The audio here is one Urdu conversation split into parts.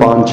5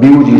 BUG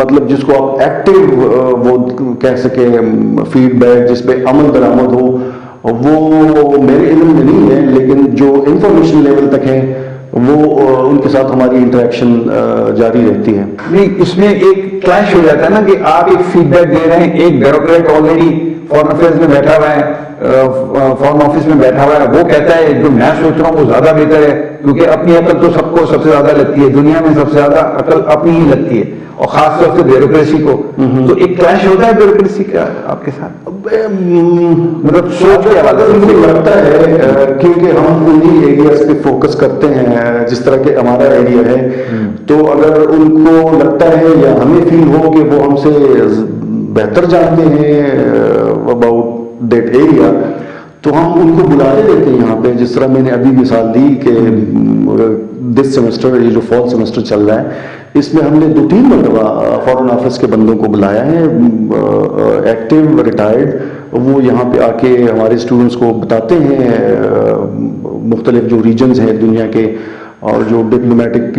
مطلب جس کو آپ ایکٹیو وہ کہہ سکے فیڈ بیک جس پہ عمل درآمد ہو وہ میرے علم میں نہیں ہے، لیکن جو انفارمیشن لیول تک ہے وہ ان کے ساتھ ہماری انٹریکشن جاری رہتی ہے. نہیں، اس میں ایک کلیش ہو جاتا ہے نا کہ آپ ایک فیڈ بیک دے رہے ہیں، ایک بیوروکریٹ آلریڈی فارن افیئرز میں بیٹھا ہوا ہے، فارن آفس میں بیٹھا ہوا ہے، وہ کہتا ہے جو میں سوچ رہا ہوں وہ زیادہ بہتر ہے، کیونکہ اپنی عقل تو سب کو سب سے زیادہ لگتی ہے، دنیا میں سب سے زیادہ عقل اپنی ہی لگتی ہے، اور خاص طور سے بیوروکریسی کو. تو ایک کلیش ہوتا ہے بیوروکریسی کا آپ کے ساتھ، مطلب سوچ کے حوالے سے؟ مجھے لگتا ہے کیونکہ ہم انہی ایریاز پہ فوکس کرتے ہیں جس طرح کہ ہمارا ایریا ہے، تو اگر ان کو لگتا ہے یا ہمیں فیل ہو کہ وہ ہم سے بہتر جانتے ہیں اباؤٹ دیٹ ایریا، تو ہم ان کو بلاتے دیتے ہیں یہاں پہ. جس طرح میں نے ابھی مثال دی کہ دس سیمسٹر، یہ جو فال سیمسٹر چل رہا ہے، اس میں ہم نے 2-3 مرتبہ فارن آفس کے بندوں کو بلایا ہے، ایکٹیو ریٹائرڈ، وہ یہاں پہ آ کے ہمارے اسٹوڈنٹس کو بتاتے ہیں مختلف جو ریجنز ہیں دنیا کے، اور جو ڈپلومیٹک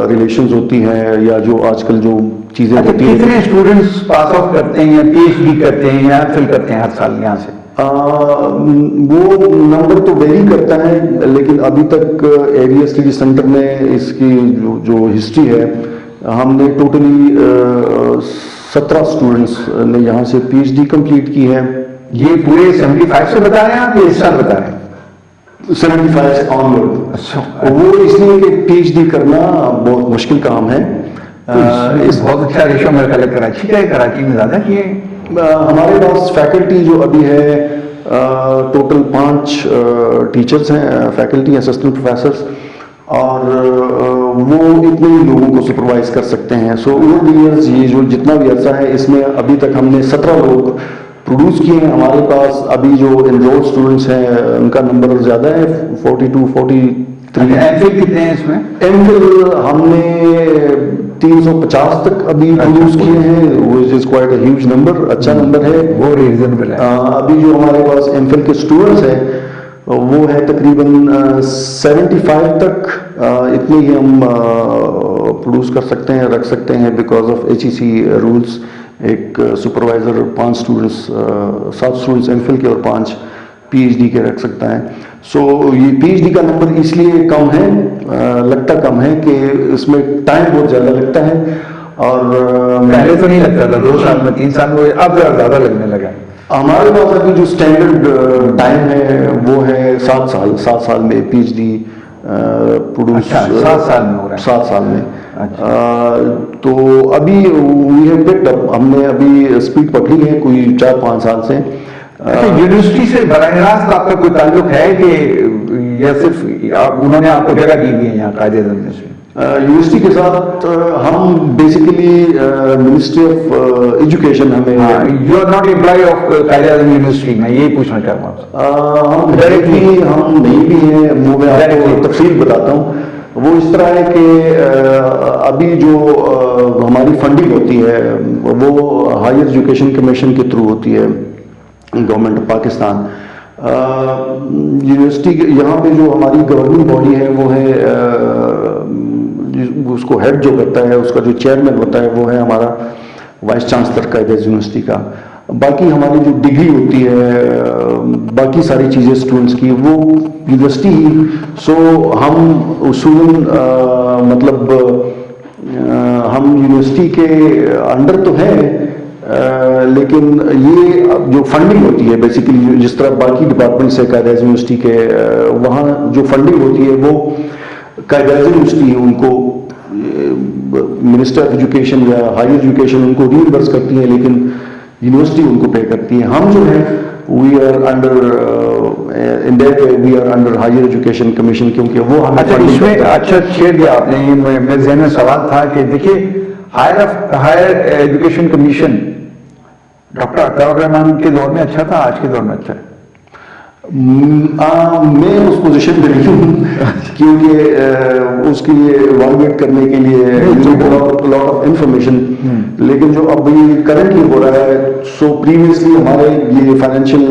ریلیشنز ہوتی ہیں یا جو آج کل جو چیزیں ہوتی ہیں. کتنے اسٹوڈنٹس پاس آؤٹ کرتے ہیں یا پی ایچ ڈی کرتے ہیں یا فل کرتے ہیں ہر سال یہاں سے؟ وہ نمبر تو ویری کرتا ہے، لیکن ابھی تک ایریا اسٹڈی سینٹر نے اس کی جو ہسٹری ہے، ہم نے ٹوٹلی 17 اسٹوڈنٹس نے یہاں سے پی ایچ ڈی کمپلیٹ کی ہے. یہ پورے 75 سے بتا رہے ہیں آپ یا اس سال بتا رہے ہیں؟ 75 سے آن ورڈ. اچھا، وہ اس لیے کہ پی ایچ ڈی کرنا بہت مشکل کام ہے. اس بہت اچھا ریشو میرا خیال ہے کراچی کا ہے، کراچی میں زیادہ کیے ہیں. ہمارے پاس فیکلٹی جو ابھی ہے ٹوٹل 5 ٹیچرز ہیں، فیکلٹی اسسٹنٹ پروفیسرز، اور وہ اتنے ہی لوگوں کو سپروائز کر سکتے ہیں. سو اوور دی ایئرز یہ جو جتنا بھی عرصہ ہے اس میں ابھی تک ہم نے 17 لوگ پروڈیوس کیے ہیں. ہمارے پاس ابھی جو انرولڈ اسٹوڈنٹس ہیں ان کا نمبر زیادہ ہے، 42-43. ایم فل کتنے ہیں اس میں؟ ایم فل ہم نے 350 تک ابھی پروڈیوس کیے ہیں، which is quite a huge number، اچھا نمبر ہے، وہ ریزنبل ہے. ابھی جو ہمارے پاس ایم فل کے اسٹوڈنٹس ہیں وہ ہے تقریباً 75 تک. اتنے ہی ہم پروڈیوس کر سکتے ہیں، رکھ سکتے ہیں، because of H E C rules. ایک supervisor 5 students, 7 students M Phil کے اور 5 پی ایچ ڈی کے رکھ سکتا ہے. سو یہ پی ایچ ڈی کا نمبر اس لیے کم ہے، لگتا کم ہے کہ اس میں ٹائم بہت زیادہ لگتا ہے. اور پہلے تو نہیں لگتا تھا، 2 سال میں 3 سال میں، اب زیادہ لگنے لگا. ہمارے پاس ابھی جو اسٹینڈرڈ ٹائم ہے وہ ہے 7 سال. 7 سال میں پی ایچ ڈی پروڈیوس. 7 سال میں ہو رہا ہے. 7 سال میں. تو ابھی وی ہیو پکڈ اپ، ہم نے ابھی اسپیڈ پکڑی ہے کوئی 4-5 سال سے. یونیورسٹی سے براہ راست آپ کا کوئی تعلق ہے کہ یا صرف انہوں نے آپ کو جگہ دی ہے یہاں قائد اعظم میں سے؟ یونیورسٹی کے ساتھ ہم بیسیکلی منسٹری آف ایجوکیشن ہمیں. You are not employee of Quaid Azam university, میں یہی پوچھنا چاہ رہا ہوں. ہم ڈائریکٹلی ہم نہیں بھی ہیں، وہ میں آپ کو تفصیل بتاتا ہوں. وہ اس طرح ہے کہ ابھی جو ہماری فنڈنگ ہوتی ہے وہ ہائر ایجوکیشن کمیشن کے تھرو ہوتی ہے، گورنمنٹ آف پاکستان. یونیورسٹی یہاں پہ جو ہماری گورننگ باڈی ہے وہ ہے، اس کو ہیڈ جو کرتا ہے، اس کا جو چیئرمین ہوتا ہے وہ ہے ہمارا وائس چانسلر قائد اعظم یونیورسٹی کا. باقی ہماری جو ڈگری ہوتی ہے، باقی ساری چیزیں اسٹوڈنٹس کی وہ یونیورسٹی ہی. سو ہم اصولاً مطلب ہم یونیورسٹی کے انڈر تو ہیں، لیکن یہ جو فنڈنگ ہوتی ہے بیسیکلی جس طرح باقی ڈپارٹمنٹس ہے قائد اعظم یونیورسٹی کے، وہاں جو فنڈنگ ہوتی ہے وہ قائد اعظم یونیورسٹی ان کو منسٹر آف ایجوکیشن یا ہائر ایجوکیشن ان کو ریمبرس کرتی ہے، لیکن یونیورسٹی ان کو پے کرتی ہے. ہم جو ہیں we are under in that way we are under higher education commission, کیونکہ وہ ہمیں اس میں اچھا چھیڑ دیا آپ نے. میرے ذہن میں سوال تھا کہ دیکھیے ہائر ایجوکیشن کمیشن ڈاکٹر عطاء الرحمان کے دور میں اچھا تھا، آج کے دور میں اچھا ہے؟ میں اس پوزیشن پہ نہیں ہوں کیونکہ اس کے لیے ایوالویٹ کرنے کے لیے لاٹ آف انفارمیشن. لیکن جو اب کرنٹلی ہو رہا ہے، سو پریویسلی ہمارے یہ فائنینشیل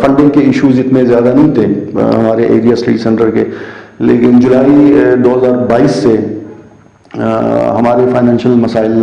فنڈنگ کے ایشوز اتنے زیادہ نہیں تھے ہمارے ایریا اسٹڈی سینٹر کے. لیکن جولائی 2022 سے ہمارے فائنینشیل مسائل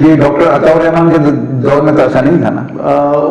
یہ ڈاکٹر عطاء الرحمان کے دور میں تو ایسا نہیں تھا نا؟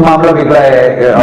معاملہ بگڑا ہے؟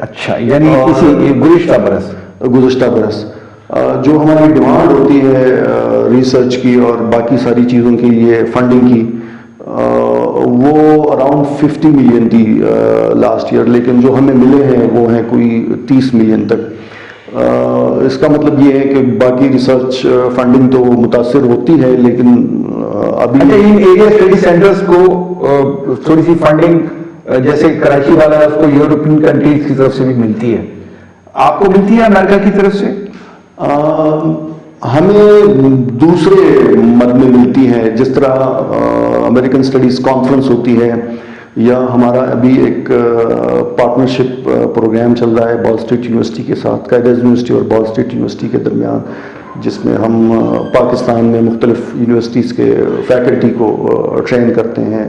اچھا، یعنی کسی گزشتہ برس؟ گزشتہ برس جو ہماری ڈیمانڈ ہوتی ہے ریسرچ کی اور باقی ساری چیزوں کی لیے فنڈنگ کی، وہ اراؤنڈ 50 ملین تھی لاسٹ ایئر، لیکن جو ہمیں ملے ہیں وہ ہیں کوئی 30 ملین تک۔ اس کا مطلب یہ ہے کہ باقی ریسرچ فنڈنگ تو متاثر ہوتی ہے، لیکن ابھی اچھا، ان ایریا اسٹڈی سینٹرز کو تھوڑی سی فنڈنگ جیسے کراچی والا ہے اس کو یورپین کنٹریز کی طرف سے بھی ملتی ہے، آپ کو ملتی ہے امریکہ کی طرف سے؟ ہمیں دوسرے مد میں ملتی ہیں، جس طرح امریکن اسٹڈیز کانفرنس ہوتی ہے، یا ہمارا ابھی ایک پارٹنرشپ پروگرام چل رہا ہے بال اسٹریٹ یونیورسٹی کے ساتھ، قائداعظم یونیورسٹی اور بال اسٹریٹ یونیورسٹی کے درمیان، جس میں ہم پاکستان میں مختلف یونیورسٹیز کے فیکلٹی کو ٹرین کرتے ہیں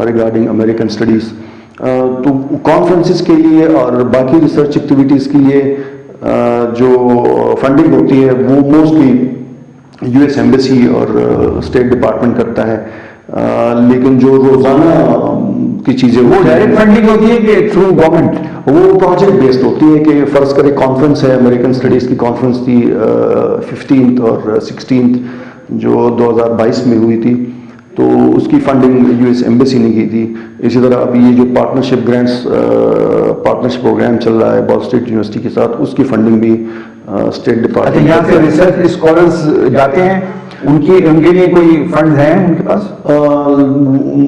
ریگارڈنگ امریکن اسٹڈیز۔ تو کانفرنسز کے لیے اور باقی ریسرچ ایکٹیویٹیز کے لیے جو فنڈنگ ہوتی ہے وہ موسٹلی یو ایس ایمبیسی اور اسٹیٹ ڈپارٹمنٹ کرتا ہے، لیکن جو روزانہ کی چیزیں وہ ڈائریکٹ فنڈنگ ہوتی ہے کہ تھرو گورنمنٹ؟ وہ پروجیکٹ بیسڈ ہوتی ہے کہ فرض کرے کانفرنس ہے، امریکن اسٹڈیز کی کانفرنس تھی 15 اور 16 جو 2022 میں ہوئی تھی، تو اس کی فنڈنگ یو ایس ایمبیسی نے کی تھی۔ اسی طرح ابھی یہ جو پارٹنرشپ گرانٹس پارٹنرشپ پروگرام چل رہا ہے بال اسٹریٹ یونیورسٹی کے ساتھ، اس کی فنڈنگ بھی اسٹیٹ ڈپارٹمنٹ۔ یہاں سے ریسرچ اسکالرز جاتے ہیں، ان کے لیے کوئی فنڈز ہیں ان کے پاس؟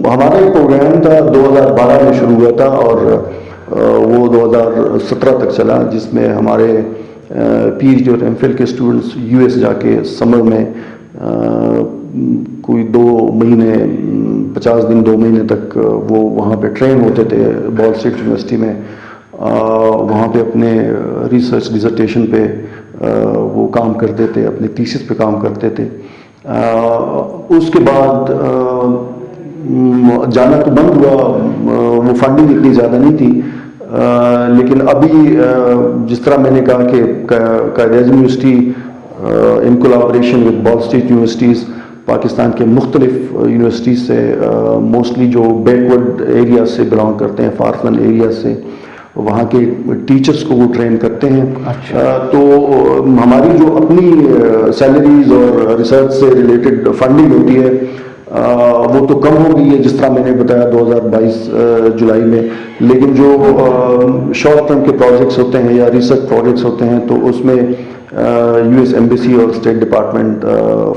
ہمارا ایک پروگرام تھا 2012 میں شروع ہوا تھا اور وہ 2017 تک چلا، جس میں ہمارے پی ایچ ڈی اور ایم فل کے اسٹوڈنٹس یو ایس جا کے سمر میں کوئی 2 مہینے 50 دن 2 مہینے تک وہ وہاں پہ ٹرین ہوتے تھے بال اسٹریٹ یونیورسٹی میں، وہاں پہ اپنے ریسرچ ڈیزرٹیشن پہ وہ کام کرتے تھے، اپنے تھیسس پہ کام کرتے تھے۔ اس کے بعد جانا تو بند ہوا، وہ فنڈنگ اتنی زیادہ نہیں تھی، لیکن ابھی جس طرح میں نے کہا کہ Quaid-e-Azam university in collaboration with Ball State universities Pakistan کے مختلف یونیورسٹیز سے، موسٹلی جو بیک ورڈ ایریاز سے بلانگ کرتے ہیں، فار فلنگ ایریاز سے، وہاں کے ٹیچرز کو وہ ٹرین کرتے ہیں۔ تو ہماری جو اپنی سیلریز اور ریسرچ سے ریلیٹڈ فنڈنگ ہوتی ہے وہ تو کم ہو گئی ہے، جس طرح میں نے بتایا 2022 جولائی میں، لیکن جو شارٹ ٹرم کے پروجیکٹس ہوتے ہیں یا ریسرچ پروجیکٹس ہوتے ہیں تو اس میں یو ایس ایمبیسی اور اسٹیٹ ڈپارٹمنٹ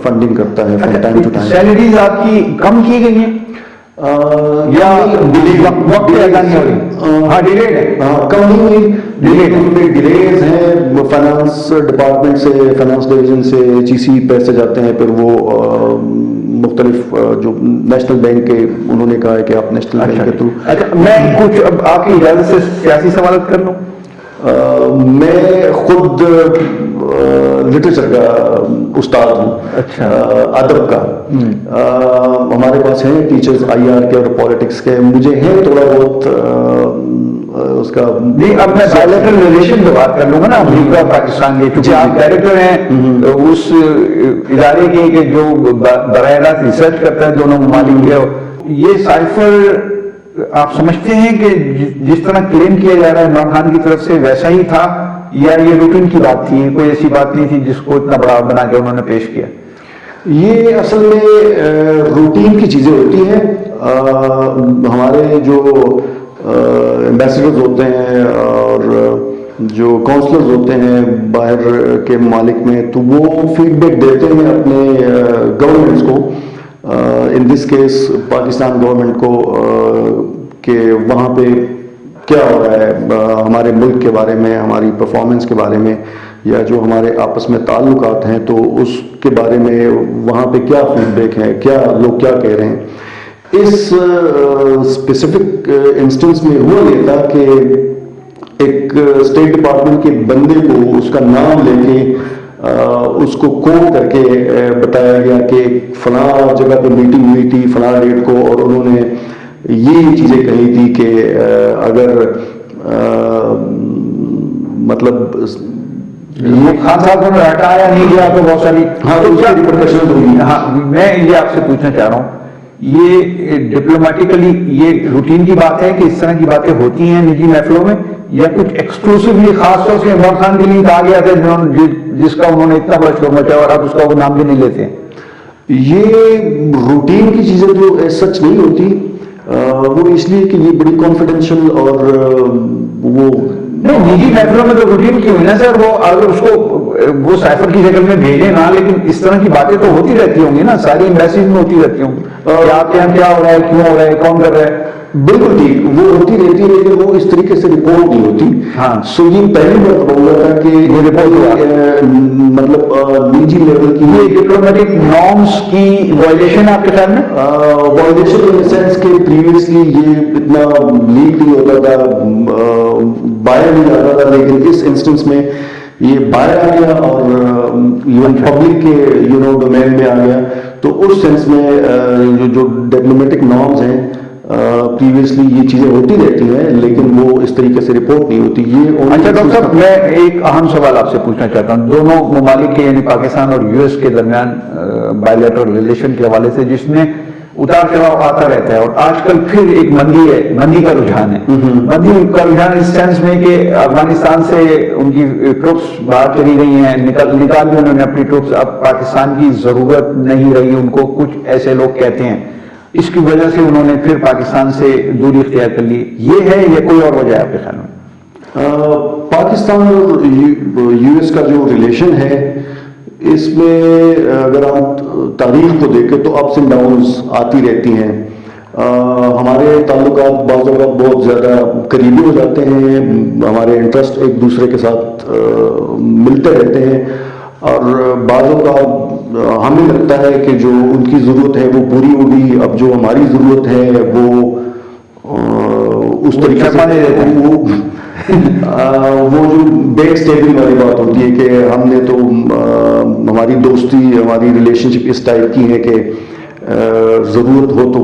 فنڈنگ کرتا ہے from time to time. Salaries آپ کی کم کی گئی ہیں یا وقت پہ ادا نہیں ہو رہی؟ ہاں ڈیلیڈ ہے، کم نہیں ہوئی، ڈیلیز ہیں، فائنانس ڈپارٹمنٹ سے، فائنانس ڈویژن سے جی سی پیسے جاتے ہیں، پھر وہ مختلف جو نیشنل بینک کے انہوں نے کہا ہے کہ آپ نیشنل بینک کے تھرو۔ اچھا، میں کچھ اب آپ کی اجازت سے سیاسی سوالات کر لوں؟ میں خود لٹریچر کا استاد ہوں، اچھا، ادب کا۔ ہمارے پاس ہیں ٹیچرز آئی آر کے اور پالیٹکس کے، مجھے ہے تھوڑا بہت اس کا نہیں، اب میں بائیلیٹرل ریلیشن کی بات کر لوں گا نا، امریکہ اور پاکستان کے، کیونکہ آپ ڈائریکٹر ہیں اس ادارے کے کہ جو براہ راست ریسرچ کرتا ہے دونوں ممالک کے۔ یہ سائفر آپ سمجھتے ہیں کہ جس طرح کلیم کیا جا رہا ہے عمران خان کی طرف سے ویسا ہی تھا، یا یہ روٹین کی بات تھی، کوئی ایسی بات نہیں تھی جس کو اتنا بڑا بنا کے انہوں نے پیش کیا؟ یہ اصل میں روٹین کی چیزیں ہوتی ہیں۔ ہمارے جو ایمبیسڈرز ہوتے ہیں اور جو کونسلرز ہوتے ہیں باہر کے ممالک میں، تو وہ فیڈ بیک دیتے ہیں اپنے گورنمنٹس کو، ان دس کیس پاکستان گورنمنٹ کو، کہ وہاں پہ کیا ہو رہا ہے ہمارے ملک کے بارے میں، ہماری پرفارمنس کے بارے میں، یا جو ہمارے آپس میں تعلقات ہیں تو اس کے بارے میں وہاں پہ کیا فیڈ بیک ہے، کیا لوگ کیا کہہ رہے ہیں۔ اس اسپیسیفک انسٹنس میں ہوا یہ تھا کہ ایک اسٹیٹ ڈپارٹمنٹ کے بندے کو اس کا نام لے کے اس کو کوٹ کر کے بتایا گیا کہ فلاں جگہ پہ میٹنگ ہوئی تھی فلاں ڈیٹ کو، اور انہوں نے یہ چیزیں کہی تھی کہ اگر مطلب یہ خان صاحب کو ہٹایا نہیں گیا تو بہت ساری تو کیا ریپرکشن ہوئی. ہاں میں یہ آپ سے پوچھنا چاہ رہا ہوں، یہ ڈپلومیٹیکلی یہ روٹین کی بات ہے کہ اس طرح کی باتیں ہوتی ہیں نجی محفلوں میں، یا کچھ ایکسکلوسیولی خاص طور سے عمران خان کے لیے کہا گیا تھا جس کا انہوں نے اتنا بڑا شور مچایا اور اب اس کا وہ نام بھی نہیں لیتے ہیں؟ یہ روٹین کی چیزیں تو سچ نہیں ہوتی، وہ اس لیے کہ یہ بڑی کانفیڈینشیل اور وہ نہیں، نجی محفلوں میں تو روٹین کی ہوئی نا سر، وہ اگر اس کو وہ سائفر کی شکل میں بھیجیں نا، لیکن اس طرح کی باتیں تو ہوتی رہتی ہوں گی نا، ساری ایمبیسیز میں ہوتی رہتی ہوں گی کہ آپ کے یہاں کیا ہو رہا ہے، کیوں ہو رہا ہے، کون کر رہا ہے. بالکل ٹھیک، وہ ہوتی رہتی ہے لیکن وہ اس طریقے سے رپورٹ نہیں ہوتی. ہاں. سو یہ پہلی بات بول رہا تھا کہ یہ رپورٹ مطلب نجی لیول کی یہ ڈپلومیٹک نارمس کی وائلیشن آپ کے خیال میں؟ وائلیشن ان سینس کہ پریویسلی یہ اتنا لیک نہیں ہوتا تھا، باہر نہیں جاتا تھا، لیکن اس انسٹنس میں یہ باہر آ گیا اور ایون پبلک کے ڈومین میں آ گیا. تو اس سینس میں جو ڈپلومیٹک نارمز ہیں پریویسلی یہ چیزیں ہوتی رہتی ہیں لیکن وہ اس طریقے سے رپورٹ نہیں ہوتی. یہ اچھا ڈاکٹر صاحب، میں ایک اہم سوال آپ سے پوچھنا چاہتا ہوں، دونوں ممالک کے یعنی پاکستان اور یو ایس کے درمیان بائی لیٹرل ریلیشن کے حوالے سے جس میں اتار چڑھاؤ آتا رہتا ہے، اور آج کل پھر ایک مندی کا رجحان ہے. مندی کا رجحان اس سینس میں کہ افغانستان سے ان کی ٹروپس باہر چلی گئی ہیں، نکال بھی انہوں نے اپنی ٹروپس، اب پاکستان کی ضرورت نہیں رہی ان کو، کچھ ایسے لوگ کہتے ہیں. اس کی وجہ سے انہوں نے پھر پاکستان سے دوری اختیار کر لی. یہ ہے یا کوئی اور وجہ ہے آپ کے خیال میں؟ پاکستان اور یو ایس کا جو ریلیشن ہے اس میں اگر آپ تاریخ کو دیکھیں تو اپس اینڈ ڈاؤنز آتی رہتی ہیں. ہمارے تعلقات بعض اوقات بہت زیادہ قریبی ہو جاتے ہیں، ہمارے انٹرسٹ ایک دوسرے کے ساتھ ملتے رہتے ہیں، اور بعض اوقات ہمیں لگتا ہے کہ جو ان کی ضرورت ہے وہ پوری ہوگی، اب جو ہماری ضرورت ہے وہ اس طریقے سے وہ جو بیک اسٹیبل والی بات ہوتی ہے کہ ہم نے تو ہماری دوستی ہماری ریلیشن شپ اس ٹائپ کی ہے کہ ضرورت ہو تو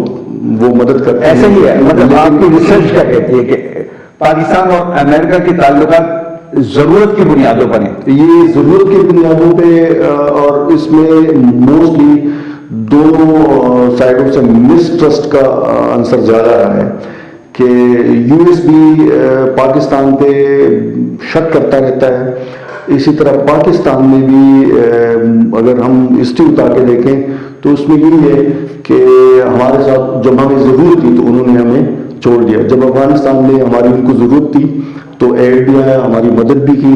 وہ مدد کرتے ہیں. ایسے ہی ہے، مطلب آپ کی ریسرچ کیا کہتی ہے کہ پاکستان اور امریکہ کے تعلقات ضرورت کی بنیادوں پر ہیں؟ یہ ضرورت کی بنیادوں پہ، اور اس میں موسٹلی دونوں سائڈوں سے مسٹرسٹ کا عنصر زیادہ رہا ہے کہ یو ایس بھی پاکستان پہ شک کرتا رہتا ہے. اسی طرح پاکستان میں بھی اگر ہم ہسٹری اتار کے دیکھیں تو اس میں یہی ہے کہ ہمارے ساتھ جب ہمیں ضرورت تھی تو انہوں نے ہمیں چھوڑ دیا، جب افغانستان میں ہماری ان کو ضرورت تھی تو ایڈ بھی آیا، ہماری مدد بھی کی.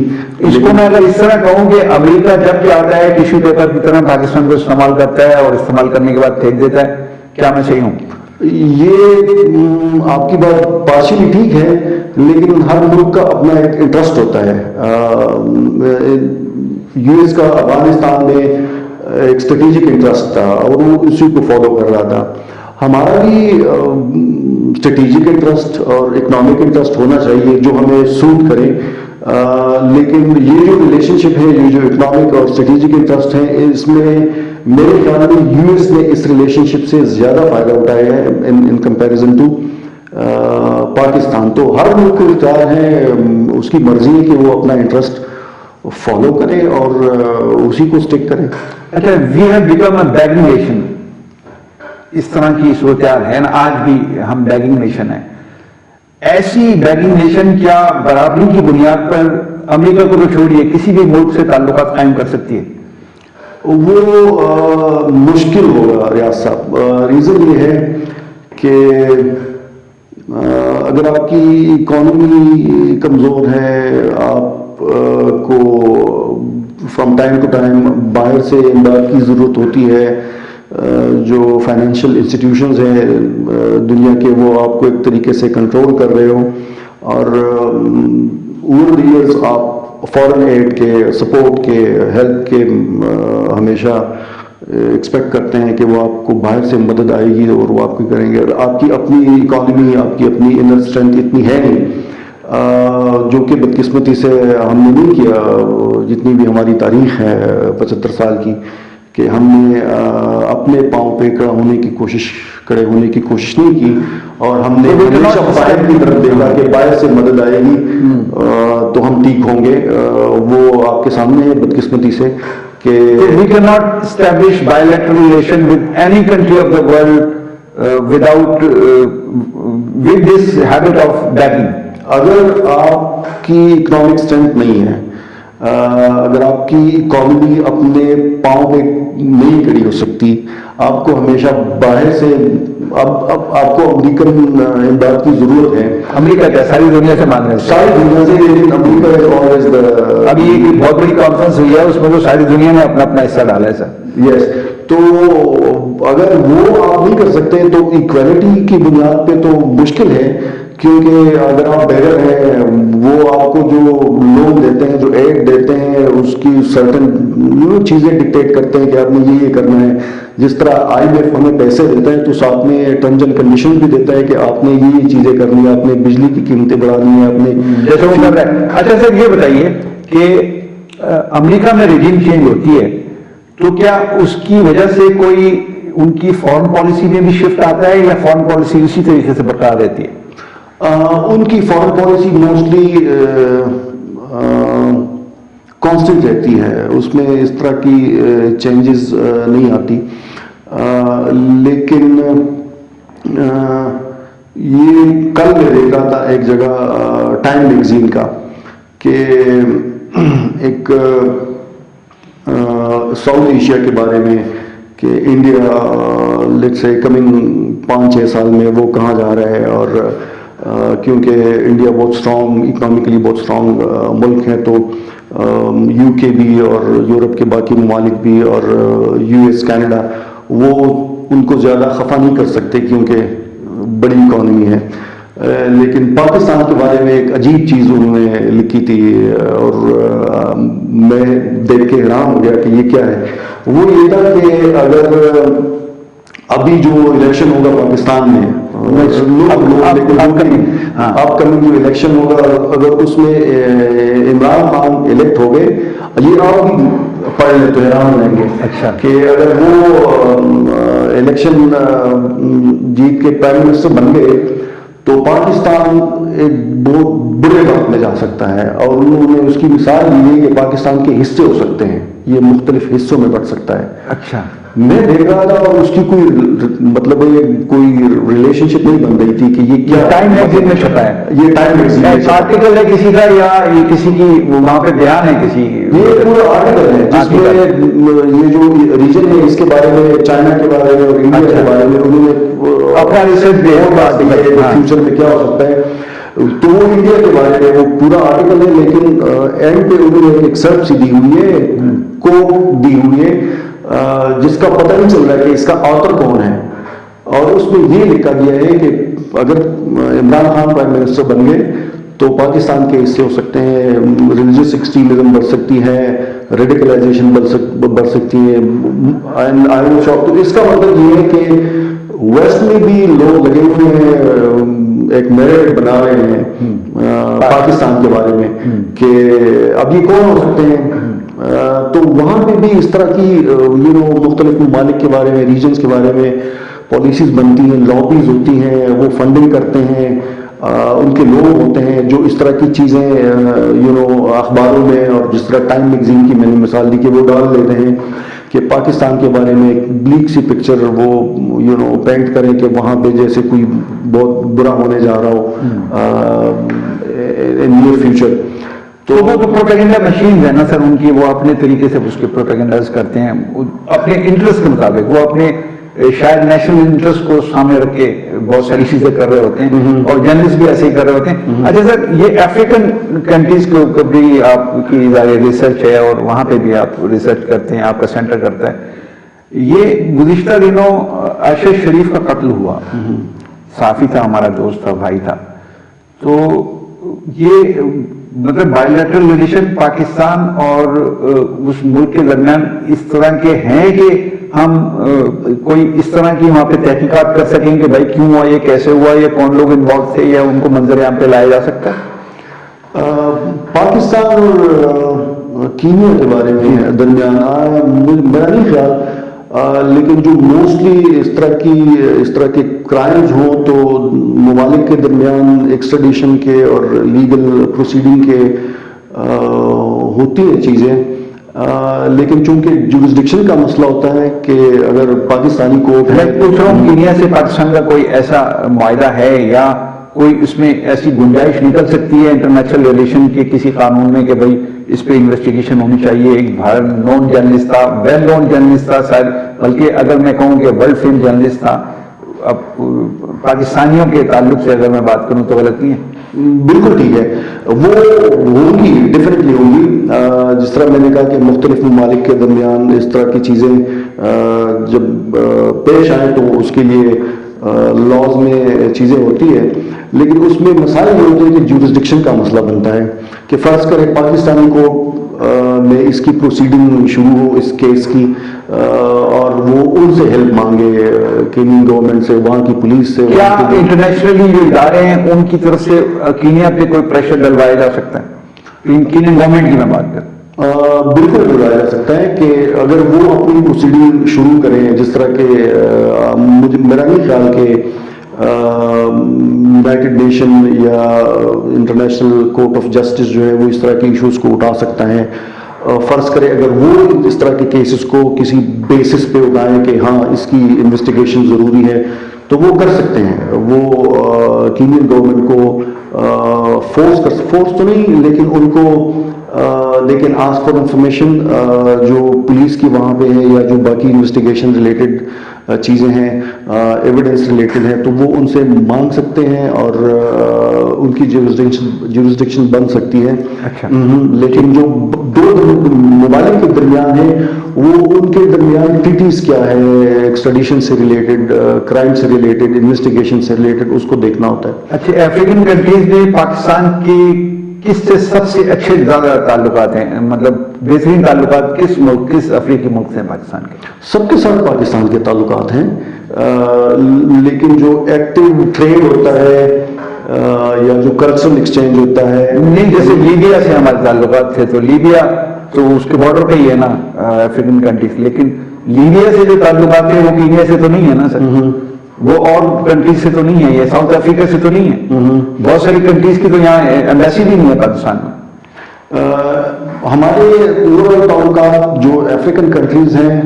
اس کو میں اگر اس طرح کہوں کہ امریکہ جب چاہتا ہے ٹیشو پیپر کی طرح پاکستان کو استعمال کرتا ہے اور استعمال کرنے کے بعد پھینک دیتا ہے، کیا میں صحیح ہوں؟ یہ آپ کی بات پارشلی ٹھیک ہے، لیکن ہر ملک کا اپنا ایک انٹرسٹ ہوتا ہے. یو ایس کا افغانستان میں ایک اسٹریٹجک انٹرسٹ تھا اور وہ اسی کو فالو کر رہا تھا. ہمارا بھی اسٹریٹجک انٹرسٹ اور اکنامک انٹرسٹ ہونا چاہیے جو ہمیں سوٹ کرے، لیکن یہ جو ریلیشن شپ ہے، یہ جو اکنامک اور اسٹریٹجک انٹرسٹ ہیں، اس میں میرے خیال میں یو ایس نے اس ریلیشن شپ سے زیادہ فائدہ اٹھایا ہے ان کمپیریزن ٹو پاکستان. تو ہر ملک کو اختیار ہے، اس کی مرضی ہے کہ وہ اپنا انٹرسٹ فالو کرے اور اسی کو اسٹک کرے. اچھا، we have become a begging nation, اس طرح کی صورتحال ہے نا، آج بھی ہم بیگنگ نیشن ہیں. ایسی بیگنگ نیشن کیا برابری کی بنیاد پر امریکہ کو تو چھوڑیے کسی بھی ملک سے تعلقات قائم کر سکتی ہے؟ وہ مشکل ہوگا ریاض صاحب. ریزن یہ ہے کہ اگر آپ کی اکانومی کمزور ہے، آپ کو فرام ٹائم ٹو ٹائم باہر سے امداد کی ضرورت ہوتی ہے، جو فائنینشیل انسٹیٹیوشنز ہیں دنیا کے وہ آپ کو ایک طریقے سے کنٹرول کر رہے ہو، اور اوور دی ایئرز آپ فارن ایڈ کے، سپورٹ کے، ہیلپ کے ہمیشہ ایکسپیکٹ کرتے ہیں کہ وہ آپ کو باہر سے مدد آئے گی اور وہ آپ کی کریں گے. اور آپ کی اپنی اکانومی، آپ کی اپنی انر اسٹرینتھ اتنی ہے نہیں. جو کہ بدقسمتی سے ہم نے نہیں کیا، جتنی بھی ہماری تاریخ ہے 75 سال کی، کہ ہم نے اپنے پاؤں پہ کھڑے ہونے کی کوشش نہیں کی، اور ہم نے ہمیشہ باہر کی طرف دیکھا کہ باہر سے مدد آئے گی تو ہم ٹھیک ہوں گے. وہ آپ کے سامنے ہے بدقسمتی سے کہ we cannot establish bilateral relation with any country of the world without with this habit of begging. اگر آپ کی اکنامک اسٹرینتھ نہیں ہے، اگر آپ کی اکانومی اپنے پاؤں پہ نہیں کھڑی ہو سکتی، آپ کو ہمیشہ باہر سے اب آپ کو امریکن امداد کی ضرورت ہے. امریکہ کیا ساری دنیا سے مانگ رہے ہیں، ساری دنیا سے، لیکن امریکہ is always the ابھی ایک بہت بڑی کانفرنس ہوئی ہے، اس میں تو ساری دنیا نے اپنا اپنا حصہ ڈالا ہے سر. یس. تو اگر وہ آپ نہیں کر سکتے تو ایکویلٹی کی بنیاد پہ تو مشکل ہے، کیونکہ اگر آپ بیگر ہیں، وہ آپ کو جو لون دیتے ہیں، جو ایڈ دیتے ہیں، اس کی سرٹن چیزیں ڈکٹیٹ کرتے ہیں کہ آپ نے یہ کرنا ہے. جس طرح IMF ہمیں پیسے دیتا ہے تو ساتھ میں ٹرمز اینڈ کنڈیشن بھی دیتا ہے کہ آپ نے یہ چیزیں کرنی ہے، آپ نے بجلی کی قیمتیں بڑھانی ہیں، آپ نے جیسے وہ کر رہا ہے. اچھا سر یہ بتائیے کہ امریکہ میں ریجیم چینج ہوتی ہے تو کیا اس کی وجہ سے کوئی ان کی فارن پالیسی میں بھی شفٹ آتا ہے، یا فارن پالیسی اسی طریقے سے برقرار رہتی ہے؟ ان کی فارن پالیسی موسٹلی کانسٹنٹ رہتی ہے، اس میں اس طرح کی چینجز نہیں آتی. لیکن یہ کل میں دیکھ رہا تھا ایک جگہ ٹائم میگزین کا کہ ایک ساؤتھ ایشیا کے بارے میں کہ انڈیا لیٹس سے کمنگ 5-6 سال میں وہ کہاں جا رہا ہے، اور کیونکہ انڈیا بہت اسٹرانگ اکنامکلی بہت اسٹرانگ ملک ہے، تو UK بھی اور یورپ کے باقی ممالک بھی اور US کینیڈا وہ ان کو زیادہ خفا نہیں کر سکتے کیونکہ بڑی اکانومی ہے. لیکن پاکستان کے بارے میں ایک عجیب چیز انہوں نے لکھی تھی، اور میں دیکھ کے حیران ہو گیا کہ یہ کیا ہے. وہ یہ تھا کہ اگر ابھی جو الیکشن ہوگا پاکستان میں، آپ کمنگ جو الیکشن ہوگا، اگر اس میں عمران خان الیکٹ ہو گئے، یہ آپ بھی پڑھ لیں تو حیران ہو جائیں گے. اچھا. کہ اگر وہ الیکشن جیت کے پرائم منسٹر بن گئے تو پاکستان ایک بہت برے وقت میں جا سکتا ہے، اور انہوں نے اس کی مثال دی ہے کہ پاکستان کے حصے ہو سکتے ہیں، یہ مختلف حصوں میں بٹ سکتا ہے. اچھا. میں دیکھ رہا تھا اور اس کی کوئی مطلب کوئی ریلیشن شپ نہیں بن رہی تھی کہ یہ کیا ٹائم میگزین میں چھپا ہے، یہ ٹائم میگزین آرٹیکل ہے کسی کا، یا یہ کسی کی وہاں پہ بیان ہے کسی؟ یہ پورا آرٹیکل ہے جس میں یہ جو ریجن ہے اس کے بارے میں، چائنا کے بارے میں اور انڈیا کے بارے میں انہوں نے اپنا ریسرچ فیوچر میں کیا ہو سکتا ہے. تو وہ انڈیا کے بارے میں وہ پورا آرٹیکل ہے، لیکن اینڈ پہ انہوں نے ایک سرچ سی دی ہوئی ہے، کوڈ دی ہوئی ہے، جس کا پتہ نہیں چل رہا ہے کہ اس کا آتھر کون ہے. اور اس میں یہ لکھا گیا ہے کہ اگر عمران خان پرائم منسٹر بن گئے تو پاکستان کے حصے ہو سکتے ہیں، ریلیجس ایکسٹریمزم بڑھ سکتی ہے، ریڈیکلائزیشن بڑھ سکتی ہے. تو اس کا مطلب یہ ہے کہ ویسٹ میں بھی لوگ لگے ہوئے ہیں، ایک نیریٹو بنا رہے ہیں پاکستان کے بارے میں کہ اب یہ کون ہو سکتے ہیں. تو وہاں پہ بھی اس طرح کی مختلف ممالک کے بارے میں، ریجنز کے بارے میں پالیسیز بنتی ہیں، لابیز ہوتی ہیں، وہ فنڈنگ کرتے ہیں، ان کے لوگ ہوتے ہیں جو اس طرح کی چیزیں اخباروں میں، اور جس طرح ٹائم میگزین کی میں نے مثال دی کہ وہ ڈال دیتے ہیں کہ پاکستان کے بارے میں ایک بلیک سی پکچر وہ پینٹ کریں کہ وہاں پہ جیسے کوئی بہت برا ہونے جا رہا ہو نیئر فیوچر. تو وہ پروپیگنڈا مشین ہے نا سر ان کی، وہ اپنے طریقے سے اس کے پروپیگنڈاز کرتے ہیں اپنے انٹرسٹ کے مطابق، وہ اپنے شاید نیشنل انٹرسٹ کو سامنے رکھ کے بہت ساری چیزیں کر رہے ہوتے ہیں، اور جرنلسٹ بھی ایسے ہی کر رہے ہوتے ہیں. اچھا سر، یہ افریقن کنٹریز کے اوپر بھی آپ کی ریسرچ ہے، اور وہاں پہ بھی آپ ریسرچ کرتے ہیں، آپ کا سینٹر کرتا ہے. یہ گزشتہ دنوں ارشد شریف کا قتل ہوا، صحافی تھا، ہمارا دوست تھا، بھائی تھا. تو یہ مطلب بائی لیٹرل ریلیشن پاکستان اور اس ملک کے درمیان اس طرح کے ہیں کہ ہم کوئی اس طرح کی وہاں پہ تحقیقات کر سکیں کہ بھائی کیوں ہوا، یہ کیسے ہوا، یہ کون لوگ انوالو تھے، یا ان کو منظر عام پہ لایا جا سکتا ہے؟ پاکستان اور کینیا کے بارے میں درمیان میرا نہیں خیال، لیکن جو موسٹلی اس طرح کے کرائمز ہوں تو ممالک کے درمیان ایکسٹریڈیشن کے اور لیگل پروسیڈنگ کے ہوتی ہیں چیزیں، لیکن چونکہ جورسڈکشن کا مسئلہ ہوتا ہے کہ اگر پاکستانی کورٹ میں پوچھ رہا ہوں کینیا سے پاکستان کا کوئی ایسا معاہدہ ہے یا کوئی اس میں ایسی گنجائش نکل سکتی ہے انٹرنیشنل ریلیشن کے کسی قانون میں کہ بھائی اس پہ انویسٹیگیشن ہونی چاہیے؟ ایک نون جرنلسٹ تھا، ویل نون جرنلسٹ تھا شاید، بلکہ اگر میں کہوں کہ ورلڈ فیم جرنلسٹ تھا. اب پاکستانیوں کے تعلق سے اگر میں بات کروں تو غلط نہیں ہے؟ بالکل ٹھیک ہے، وہ ہوں گی، ڈیفینیٹلی ہوں گی. جس طرح میں نے کہا کہ مختلف ممالک کے درمیان اس طرح کی چیزیں جب پیش آئیں تو اس کے لیے لاز میں چیزیں ہوتی ہے، لیکن اس میں مسائل یہ ہوتے ہیں کہ جورسڈکشن کا مسئلہ بنتا ہے کہ فرض کرے پاکستانی کو میں اس کی پروسیڈنگ شروع ہو اس کیس کی، اور وہ ان سے ہیلپ مانگے کینین گورنمنٹ سے، وہاں کی پولیس سے. کیا انٹرنیشنلی جو ادارے ہیں ان کی طرف سے کینیا پہ کوئی پریشر ڈلوایا جا سکتا ہے؟ کینین گورنمنٹ کی میں بات کروں. بالکل ڈلایا جا سکتا ہے کہ اگر وہ اپنی پروسیڈنگ شروع کریں، جس طرح کہ مجھے میرا نہیں خیال کہ یونائٹڈ نیشن یا انٹرنیشنل کورٹ آف جسٹس جو ہے وہ اس طرح کے ایشوز کو اٹھا سکتا ہے. فرض کرے اگر وہ اس طرح کے کیسز کو کسی بیسس پہ اٹھائیں کہ ہاں اس کی انویسٹیگیشن ضروری ہے تو وہ کر سکتے ہیں. وہ کینین گورنمنٹ کو فورس تو نہیں، لیکن ان کو لیکن آسک فار انفارمیشن جو پولیس کی وہاں پہ ہے یا جو باقی انویسٹیگیشن ریلیٹڈ چیزیں ہیں، ایویڈنس ریلیٹڈ ہیں، تو وہ ان سے مانگ سکتے ہیں اور ان کی جورسڈکشن بن سکتی ہے. لیکن جو دو ممالک کے درمیان ہے وہ ان کے درمیان ٹریٹیز کیا ہے، ایکسٹریڈیشن سے ریلیٹڈ، کرائم سے ریلیٹڈ، انویسٹیگیشن سے ریلیٹڈ، اس کو دیکھنا ہوتا ہے. اچھا، افریقن کنٹریز میں پاکستان کی کس سے سب سے اچھے زیادہ تعلقات ہیں؟ مطلب بہترین تعلقات کس افریقی ملک سے پاکستان کے؟ سب کے ساتھ پاکستان کے تعلقات ہیں، لیکن جو ایکٹیو ٹریڈ ہوتا ہے یا جو کلچرل ایکسچینج ہوتا ہے، نہیں جیسے لیبیا سے ہمارے تعلقات تھے تو لیبیا تو اس کے بارڈر پہ ہی ہے نا افریقن کنٹریز، لیکن لیبیا سے جو تعلقات ہیں وہ کینیا سے تو نہیں ہے نا سر، وہ اور کنٹریز سے تو نہیں ہے، یہ ساؤتھ افریقہ سے تو نہیں ہے. بہت ساری کنٹریز کی تو یہاں ایمبیسی بھی نہیں ہے پاکستان میں. ہمارے اوورآل تعلقات جو افریقن کنٹریز ہیں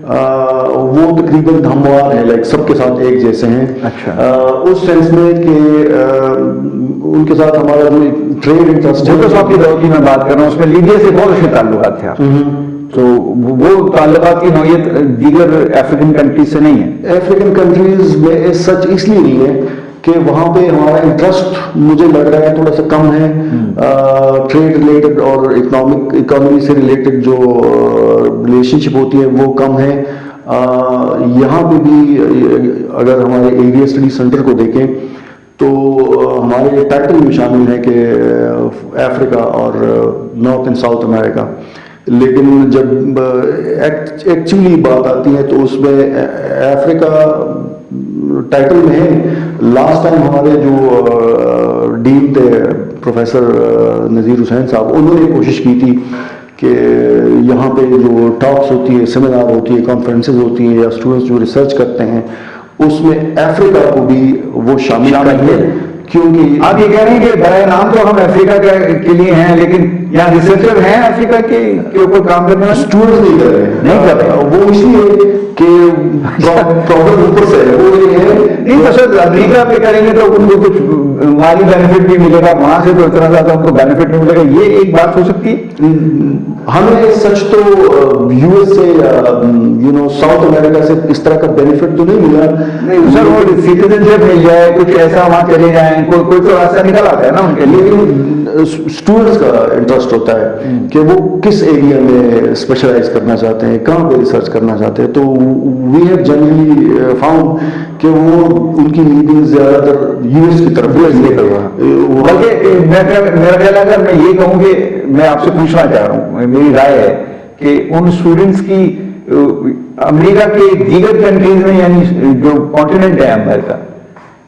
وہ تقریباً ہموار ہیں، لائک سب کے ساتھ ایک جیسے ہیں. اچھا، اس سینس میں کہ ان کے ساتھ ہمارا جو ٹریڈ انٹرسٹ ہے، صاحب کی دور کی میں بات کر رہا ہوں، اس میں لیبیا سے بہت اچھے تعلقات تھے آپ، تو وہ تعلقات کی نوعیت دیگر افریقن کنٹریز سے نہیں ہے. افریقن کنٹریز میں سچ اس لیے نہیں ہے کہ وہاں پہ ہمارا انٹرسٹ مجھے لگ رہا ہے تھوڑا سا کم ہے، ٹریڈ ریلیٹڈ اور اکانومی سے ریلیٹڈ جو ریلیشن شپ ہوتی ہے وہ کم ہے. یہاں پہ بھی اگر ہمارے ایریا اسٹڈی سینٹر کو دیکھیں تو ہمارے ٹائٹل میں شامل ہے کہ افریقہ اور نارتھ اینڈ ساؤتھ امریکہ، لیکن جب ایکچولی بات آتی ہے تو اس میں افریقہ ٹائٹل میں ہے. لاسٹ ٹائم ہمارے جو ڈین تھے پروفیسر نذیر حسین صاحب، انہوں نے کوشش کی تھی کہ یہاں پہ جو ٹاکس ہوتی ہے، سیمینار ہوتی ہے، کانفرنسز ہوتی ہیں یا اسٹوڈنٹس جو ریسرچ کرتے ہیں اس میں افریقہ کو بھی وہ شامل کریں، کیونکہ آپ یہ کہہ رہے ہیں کہ برائے نام تو ہم افریقہ کے لیے ہیں لیکن یہاں ریسرچر ہیں افریقہ کے اوپر کام کرنے والے، اسٹوڈنٹس نہیں کر رہے. وہ اس لیے کہ پرابلم اوپر سے ہے، وہ یہ ہے نہیں تو سر امریکہ پہ کریں گے تو ان کو کچھ مالی بینیفٹ بھی ملے گا، وہاں سے تو اتنا زیادہ ان کو بینیفٹ نہیں ملے گا، یہ ایک بات ہو سکتی ہے. ہمیں سچ تو یو ایس سے یا ساؤتھ امریکہ سے اس طرح کا بینیفٹ تو نہیں ملا. نہیں سر، وہ سٹیزن شپ مل جائے، کچھ ایسا وہاں چلے جائیں، کوئی تو راستہ نکل آتا ہے نا ان کے لیے. اسٹوڈنٹس کا انٹرسٹ ہوتا ہے کہ وہ کس ایریا میں اسپیشلائز کرنا چاہتے ہیں، کہاں پہ ریسرچ کرنا چاہتے ہیں. تو وی ہیو جنرلی فاؤنڈ کہ وہ ان کی لیڈنگ زیادہ تر یو ایس کی طرف بلکہ میرا خیال اگر میں یہ کہوں کہ میں آپ سے پوچھنا چاہ رہا ہوں، میری رائے ہے کہ ان اسٹوڈنٹس کی امریکہ کے دیگر کنٹریز میں، یعنی جو کانٹیننٹ ہے امریکہ،